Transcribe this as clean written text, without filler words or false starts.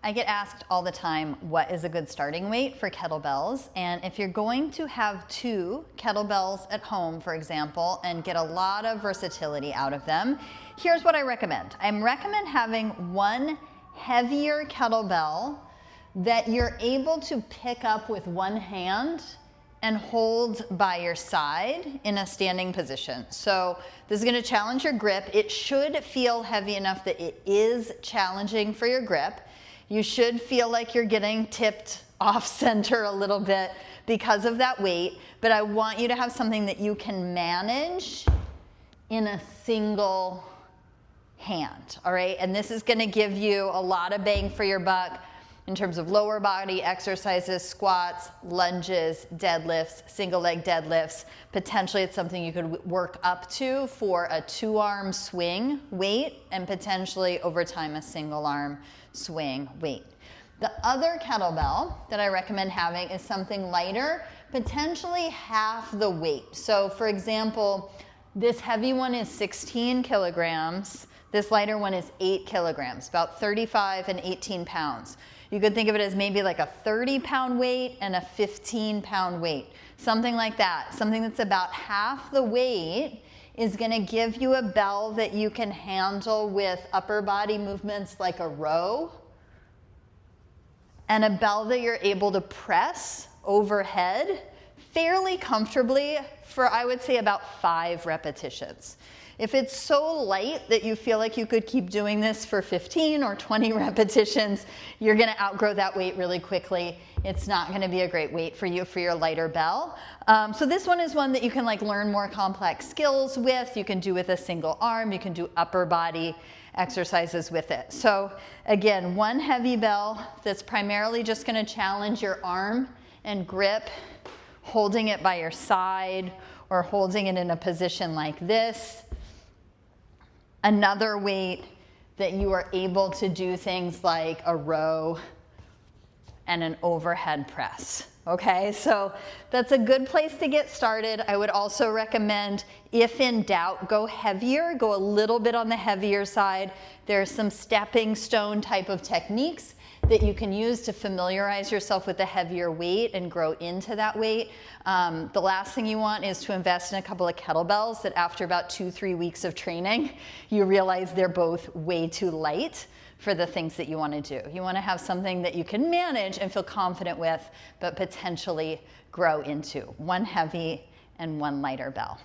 I get asked all the time, what is a good starting weight for kettlebells? And if you're going to have 2 kettlebells at home, for example, and get a lot of versatility out of them, here's what I recommend. I recommend having one heavier kettlebell that you're able to pick up with one hand and hold by your side in a standing position. So this is gonna challenge your grip. It should feel heavy enough that it is challenging for your grip. You should feel like you're getting tipped off center a little bit because of that weight, but I want you to have something that you can manage in a single hand, all right? And this is gonna give you a lot of bang for your buck in terms of lower body exercises, squats, lunges, deadlifts, single leg deadlifts. Potentially it's something you could work up to for a 2-arm swing weight and potentially over time a single arm swing weight. The other kettlebell that I recommend having is something lighter, potentially half the weight. So for example, this heavy one is 16 kilograms. This lighter one is 8 kilograms, about 35 and 18 pounds. You could think of it as maybe like a 30-pound weight and a 15-pound weight, something like that. Something that's about half the weight is gonna give you a bell that you can handle with upper body movements like a row, and a bell that you're able to press overhead fairly comfortably for, I would say, about 5 repetitions. If it's so light that you feel like you could keep doing this for 15 or 20 repetitions, you're gonna outgrow that weight really quickly. It's not gonna be a great weight for you for your lighter bell. So this one is one that you can like learn more complex skills with. You can do with a single arm. You can do upper body exercises with it. So again, one heavy bell that's primarily just gonna challenge your arm and grip, holding it by your side or holding it in a position like this. Another weight that you are able to do things like a row and an overhead press. Okay, so that's a good place to get started. I would also recommend, if in doubt, go heavier, go a little bit on the heavier side. There are some stepping stone type of techniques that you can use to familiarize yourself with the heavier weight and grow into that weight. The last thing you want is to invest in a couple of kettlebells that after about 2-3 weeks of training, you realize they're both way too light for the things that you want to do. You want to have something that you can manage and feel confident with, but potentially grow into. One heavy and one lighter bell.